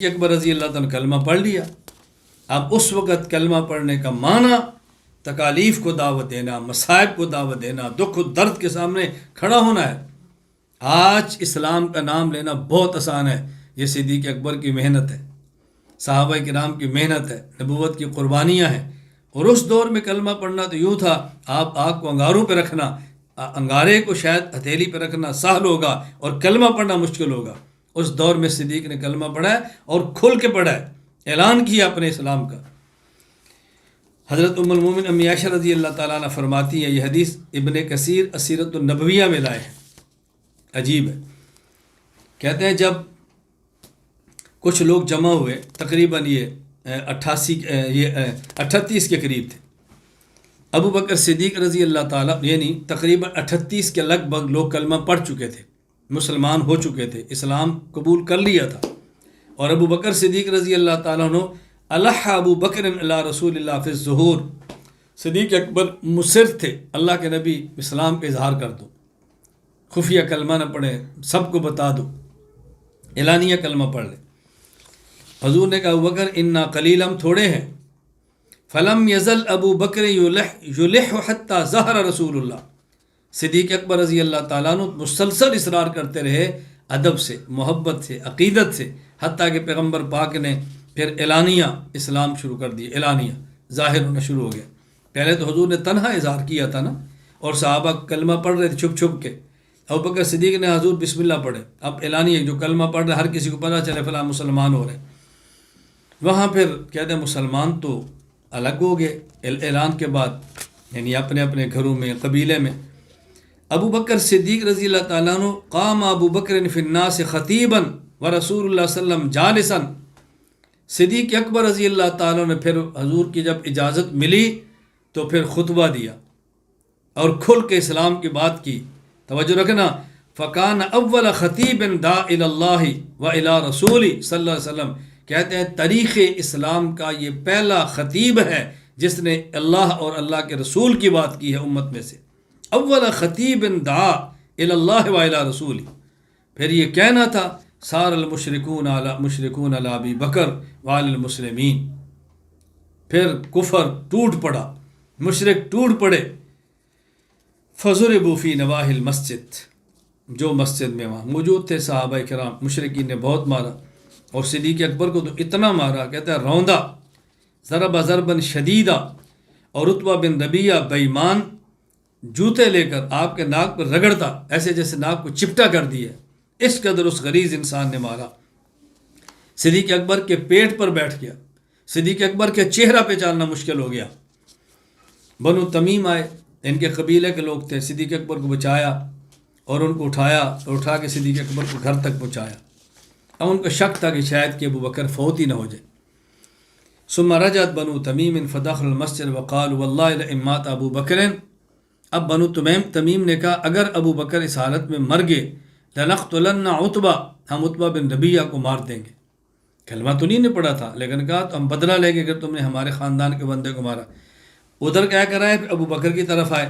اکبر رضی اللہ تعالیٰ نے کلمہ پڑھ لیا. اب اس وقت کلمہ پڑھنے کا معنی تکالیف کو دعوت دینا، مصائب کو دعوت دینا، دکھ و درد کے سامنے کھڑا ہونا ہے. آج اسلام کا نام لینا بہت آسان ہے. یہ صدیق اکبر کی محنت ہے، صحابہ کرام کی محنت ہے، نبوت کی قربانیاں ہیں. اور اس دور میں کلمہ پڑھنا تو یوں تھا، آپ آگ کو انگاروں پہ رکھنا، انگارے کو شاید ہتھیلی پہ رکھنا سہل ہوگا اور کلمہ پڑھنا مشکل ہوگا. اس دور میں صدیق نے کلمہ پڑھا ہے اور کھل کے پڑھا ہے، اعلان کیا اپنے اسلام کا. حضرت ام المومن امی عائشہ رضی اللہ تعالیٰ عنہ فرماتی ہے، یہ حدیث ابن کثیر السیرۃ النبویہ میں لائے ہیں. عجیب ہے. کہتے ہیں جب کچھ لوگ جمع ہوئے، تقریباً یہ 38 کے قریب تھے. ابو بکر صدیق رضی اللہ تعالیٰ یعنی تقریباً 38 کے لگ بھگ لوگ کلمہ پڑھ چکے تھے، مسلمان ہو چکے تھے، اسلام قبول کر لیا تھا. اور ابو بکر صدیق رضی اللہ تعالیٰ عنہ الح ابو بکر علی رسول اللہ فی الظہور، صدیق اکبر مصر تھے اللہ کے نبی اسلام کا اظہار کر دو، خفیہ کلمہ نہ پڑھے، سب کو بتا دو، اعلانیہ کلمہ پڑھ لے. حضور نے کہا ابو بکر انا قلیل، ہم تھوڑے ہیں. فلم یزل ابو بکر یلح حتی ظہر رسول اللہ، صدیق اکبر رضی اللہ تعالیٰ عنہ مسلسل اصرار کرتے رہے ادب سے، محبت سے، عقیدت سے، حتیٰ کہ پیغمبر پاک نے پھر اعلانیہ اسلام شروع کر دیا، اعلانیہ ظاہر ہونا شروع ہو گیا. پہلے تو حضور نے تنہا اظہار کیا تھا نا، اور صحابہ کلمہ پڑھ رہے تھے چھپ چھپ کے. ابو بکر صدیق نے حضور بسم اللہ پڑھے، اب اعلانیہ جو کلمہ پڑھ رہے ہر کسی کو پتہ چلے فلاں مسلمان ہو رہے. وہاں پھر کہتے ہیں مسلمان تو الگ ہو گئے اعلان کے بعد، یعنی اپنے اپنے گھروں میں، قبیلے میں. ابو بکر صدیق رضی اللہ تعالیٰ عنہ قام ابو بکر فی الناس خطیبا ورسول اللہ صلی اللہ علیہ وسلم جالسا، صدیق اکبر رضی اللہ تعالیٰ نے پھر حضور کی جب اجازت ملی تو پھر خطبہ دیا اور کھل کے اسلام کی بات کی. توجہ رکھنا، فکان اول خطیب دعا الی اللہ و الی رسول صلی اللہ علیہ وسلم، کہتے ہیں تاریخ اسلام کا یہ پہلا خطیب ہے جس نے اللہ اور اللہ کے رسول کی بات کی ہے امت میں سے. اول خطیب دعا الی اللہ و الی رسول. پھر یہ کہنا تھا سار المشرکون علی ابی بکر وعلی المسلمین. پھر کفر ٹوٹ پڑا، مشرک ٹوٹ پڑے. فضربوا فی نواحی المسجد، جو مسجد میں وہاں موجود تھے صحابہ کرام، مشرکین نے بہت مارا. اور صدیق اکبر کو تو اتنا مارا، کہتا ہے روندا، ضرب ضربا شدیدہ. اور عتبہ بن ربیعہ بے ایمان جوتے لے کر آپ کے ناک پر رگڑتا، ایسے جیسے ناک کو چپٹا کر دیا. اس قدر اس غلیظ انسان نے مارا. صدیق اکبر کے پیٹ پر بیٹھ گیا، صدیق اکبر کے چہرہ پہ چالنا مشکل ہو گیا. بنو تمیم آئے، ان کے قبیلے کے لوگ تھے، صدیق اکبر کو بچایا اور ان کو اٹھایا اور اٹھا کے صدیق اکبر کو گھر تک پہنچایا. اب ان کو شک تھا کہ شاید کہ ابو بکر فوت ہی نہ ہو جائے. ثم رجعت بنو تمیم فدخل المسجد وقالوا والله لئن مات ابو بکر. اب بنو تمیم نے کہا اگر ابو بکر اس حالت میں مر گئے لنقتلن عتبہ، ہم عتبہ بن ربیعہ کو مار دیں گے. کلمہ تو نہیں نے پڑھا تھا، لیکن کہا تو ہم بدلہ لیں گے اگر تم نے ہمارے خاندان کے بندے کو مارا. ادھر کیا کرائے، ابو بکر کی طرف آئے.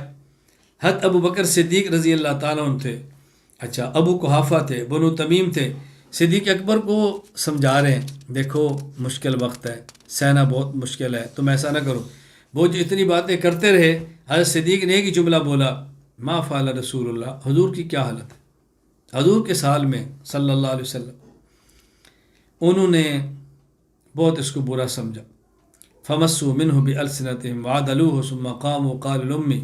حد ابو بکر صدیق رضی اللہ تعالیٰ عنہ تھے، اچھا ابو قحافہ تھے، بنو تمیم تھے. صدیق اکبر کو سمجھا رہے ہیں دیکھو مشکل وقت ہے، سہنا بہت مشکل ہے، تم ایسا نہ کرو. وہ جو اتنی باتیں کرتے رہے، حضرت صدیق نے ایک ہی جملہ بولا، ما فعل رسول اللہ، حضور کی کیا حالت ہے حضور کے سال میں صلی اللہ علیہ وسلم. انہوں نے بہت اس کو برا سمجھا. فمسوا منہ بألسنتہم وعدلوہ ثم قاموا قالوا لأمی،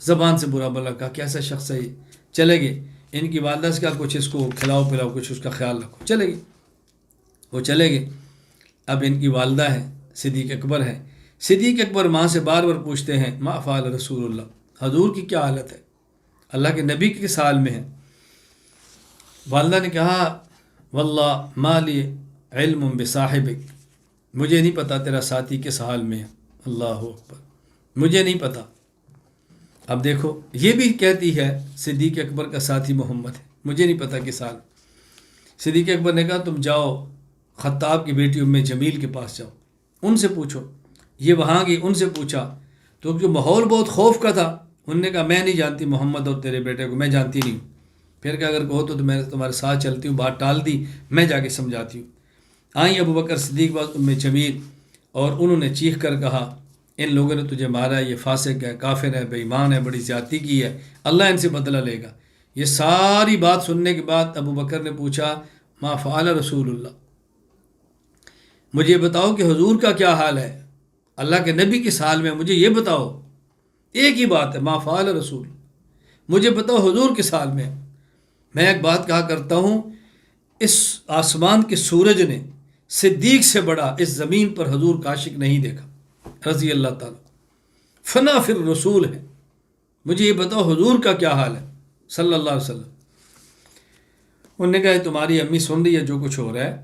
زبان سے برا بلا کہا کیسا شخص ہے یہ. چلے گئے، ان کی والدہ سے کہا کچھ اس کو کھلاؤ پلاؤ، کچھ اس کا خیال رکھو. چلے گئے، وہ چلے گئے. اب ان کی والدہ ہیں، صدیق اکبر ہیں. صدیق اکبر ماں سے بار بار پوچھتے ہیں ما فعل رسول اللہ، حضور کی کیا حالت ہے، اللہ کے نبی کے سال میں ہے. والدہ نے کہا واللہ ما لی علم بصاحبک، مجھے نہیں پتہ تیرا ساتھی کس حال میں ہے. اللہ اکبر، مجھے نہیں پتہ. اب دیکھو یہ بھی کہتی ہے صدیق اکبر کا ساتھی محمد ہے، مجھے نہیں پتہ کس حال. صدیق اکبر نے کہا تم جاؤ خطاب کی بیٹی ام جمیل کے پاس جاؤ، ان سے پوچھو. یہ وہاں گئی، ان سے پوچھا تو جو ماحول بہت خوف کا تھا، انہوں نے کہا میں نہیں جانتی محمد اور تیرے بیٹے کو، میں جانتی نہیں ہوں. پھر کہ اگر کہو تو میں تمہارے ساتھ چلتی ہوں، بات ٹال دی، میں جا کے سمجھاتی ہوں. آئیں ابو بکر صدیق بعد ام جمیل، اور انہوں نے چیخ کر کہا ان لوگوں نے تجھے مارا ہے، یہ فاسق ہے، کافر ہے، بے ایمان ہے، بڑی زیادتی کی ہے، اللہ ان سے بدلہ لے گا۔ یہ ساری بات سننے کے بعد ابو بکر نے پوچھا ما فعل رسول اللہ، مجھے بتاؤ کہ حضور کا کیا حال ہے، اللہ کے نبی کس حال میں، مجھے یہ بتاؤ۔ ایک ہی بات ہے، ما فعل رسول، مجھے بتاؤ حضور کس حال میں۔ میں ایک بات کہا کرتا ہوں، اس آسمان کے سورج نے صدیق سے بڑا اس زمین پر حضور کا عاشق نہیں دیکھا رضی اللہ تعالیٰ، فنا فر رسول ہے، مجھے یہ بتاؤ حضور کا کیا حال ہے صلی اللہ علیہ وسلم۔ انہوں نے کہا تمہاری امی سن رہی ہے جو کچھ ہو رہا ہے،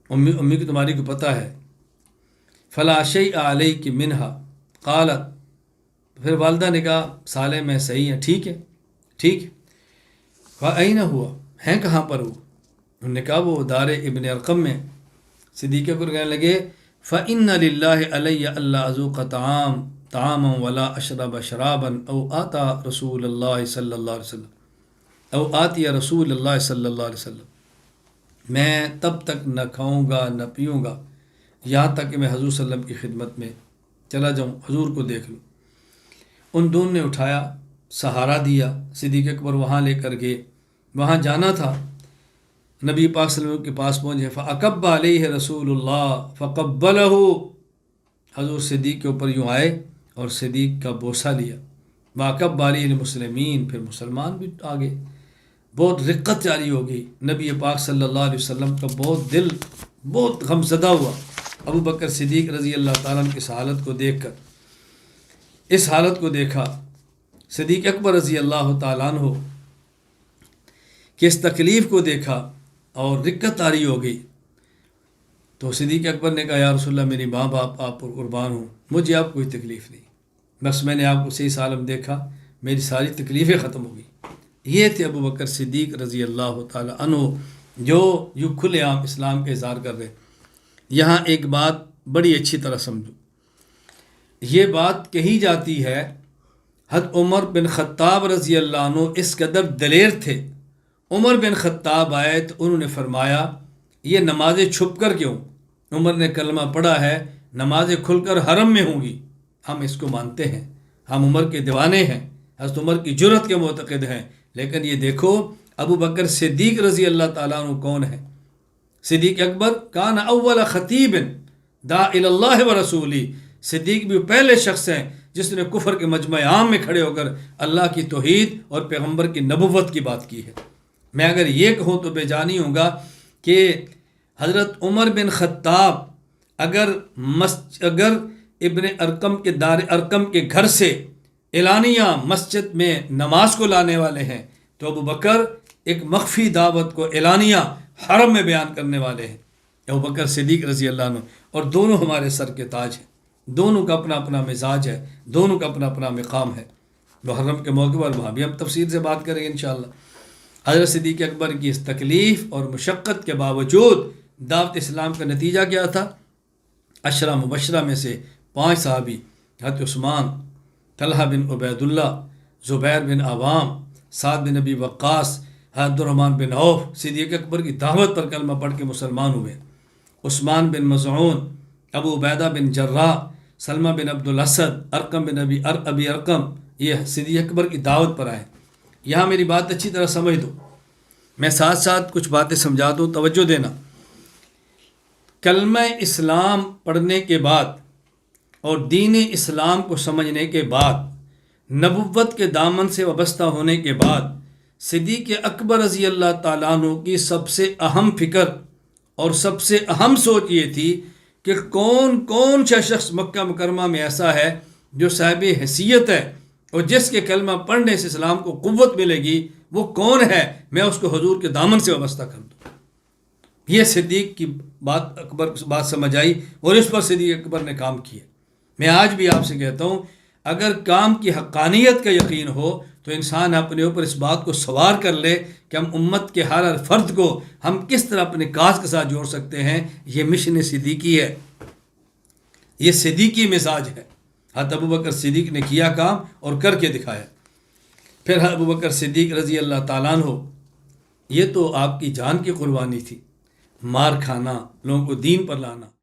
امی کو تمہاری کو پتہ ہے۔ فلا شیء علیک منہا قالت، پھر والدہ نے کہا صالح میں صحیح ہیں، ٹھیک ہے ٹھیک ہے۔ فأین ہوا، ہیں کہاں پر وہ؟ انہوں نے کہا وہ دار ابن ارقم میں۔ صدیق اکبر کہنے لگے فإن للہ علی اللہ اذوق طعاما ولا اشرب شرابا او آتا رسول اللہ صلی اللہ علیہ وسلم او آتی رسول اللہ صلی اللہ علیہ وسلم، میں تب تک نہ کھاؤں گا نہ پیوں گا یہاں تک کہ میں حضور صلی اللہ علیہ وسلم کی خدمت میں چلا جاؤں، حضور کو دیکھ لوں۔ ان دونوں نے اٹھایا، سہارا دیا، صدیق اکبر وہاں لے کر گئے، وہاں جانا تھا، نبی پاک صلی اللہ علیہ وسلم کے پاس پہنچے، فَأَقَبَّ عَلَيْهِ رسول اللہ فَقَبَّلَهُ، حضور صدیق کے اوپر یوں آئے اور صدیق کا بوسہ لیا، وَأَقَبَّ عَلَيْهِ الْمُسْلِمِينَ، پھر مسلمان بھی آگے، بہت رقت جاری ہو گئی۔ نبی پاک صلی اللہ علیہ وسلم کا بہت دل بہت غمزدہ ہوا ابو بکر صدیق رضی اللہ تعالیٰ عنہ کی اس حالت کو دیکھ کر۔ اس حالت کو دیکھا صدیق اکبر رضی اللہ تعالیٰ عنہ کہ اس تکلیف کو دیکھا اور رقت طاری ہو گئی، تو صدیق اکبر نے کہا یا رسول اللہ میری ماں باپ آپ پر قربان ہوں، مجھے آپ کوئی تکلیف نہیں، بس میں نے آپ کو صحیح سالم دیکھا، میری ساری تکلیفیں ختم ہو گئی۔ یہ تھے ابو بکر صدیق رضی اللہ تعالیٰ عنہ جو یوں کھلے عام اسلام کا اظہار کر رہے۔ یہاں ایک بات بڑی اچھی طرح سمجھو، یہ بات کہی جاتی ہے حضرت عمر بن خطاب رضی اللہ عنہ اس قدر دلیر تھے، عمر بن خطاب آئے تو انہوں نے فرمایا یہ نمازیں چھپ کر کیوں؟ عمر نے کلمہ پڑھا ہے نمازیں کھل کر حرم میں ہوں گی، ہم اس کو مانتے ہیں، ہم عمر کے دیوانے ہیں، حضرت عمر کی جرأت کے معتقد ہیں، لیکن یہ دیکھو ابو بکر صدیق رضی اللہ تعالیٰ عنہ کون ہے؟ صدیق اکبر کان اول خطیب داع الی اللہ و رسولی، صدیق بھی پہلے شخص ہیں جس نے کفر کے مجمع عام میں کھڑے ہو کر اللہ کی توحید اور پیغمبر کی نبوت کی بات کی ہے۔ میں اگر یہ کہوں تو بے جانی ہوں گا کہ حضرت عمر بن خطاب اگر ابن ارقم کے دار ارقم کے گھر سے اعلانیہ مسجد میں نماز کو لانے والے ہیں، تو ابو بکر ایک مخفی دعوت کو اعلانیہ حرم میں بیان کرنے والے ہیں، ابو بکر صدیق رضی اللہ عنہ، اور دونوں ہمارے سر کے تاج ہیں، دونوں کا اپنا اپنا مزاج ہے، دونوں کا اپنا اپنا مقام ہے۔ محرم کے موقع پر وہاں بھی ہم تفصیل سے بات کریں گے انشاءاللہ۔ حضرت صدیق اکبر کی اس تکلیف اور مشقت کے باوجود دعوت اسلام کا نتیجہ کیا تھا؟ عشرہ مبشرہ میں سے 5 صحابی حضرت عثمان، طلحہ بن عبید اللہ، زبیر بن عوام، سعد بن ابی وقاص، حضرت عبدالرحمن بن عوف صدیق اکبر کی دعوت پر کلمہ پڑھ کے مسلمان ہوئے، عثمان بن مظعون، ابو عبیدہ بن جراح، سلمہ بن عبد الاسد، ارقم بن ابی ارقم، یہ صدیق اکبر کی دعوت پر آئے۔ یہاں میری بات اچھی طرح سمجھ دو، میں ساتھ ساتھ کچھ باتیں سمجھا دوں، توجہ دینا۔ کلمہ اسلام پڑھنے کے بعد اور دین اسلام کو سمجھنے کے بعد، نبوت کے دامن سے وابستہ ہونے کے بعد، صدیق اکبر رضی اللہ تعالیٰ عنہ کی سب سے اہم فکر اور سب سے اہم سوچ یہ تھی کہ کون سا شخص مکہ مکرمہ میں ایسا ہے جو صاحب حیثیت ہے اور جس کے کلمہ پڑھنے سے اسلام کو قوت ملے گی، وہ کون ہے، میں اس کو حضور کے دامن سے وابستہ کر دوں۔ یہ صدیق کی بات سمجھ آئی اور اس پر صدیق اکبر نے کام کیا۔ میں آج بھی آپ سے کہتا ہوں اگر کام کی حقانیت کا یقین ہو تو انسان اپنے اوپر اس بات کو سوار کر لے کہ ہم امت کے ہر فرد کو ہم کس طرح اپنے کاز کے ساتھ جوڑ سکتے ہیں۔ یہ مشن صدیقی ہے، یہ صدیقی مزاج ہے۔ حضرت ابو بکر صدیق نے کیا کام اور کر کے دکھایا۔ پھر ابو بکر صدیق رضی اللہ تعالیٰ عنہ، یہ تو آپ کی جان کی قربانی تھی، مار کھانا، لوگوں کو دین پر لانا.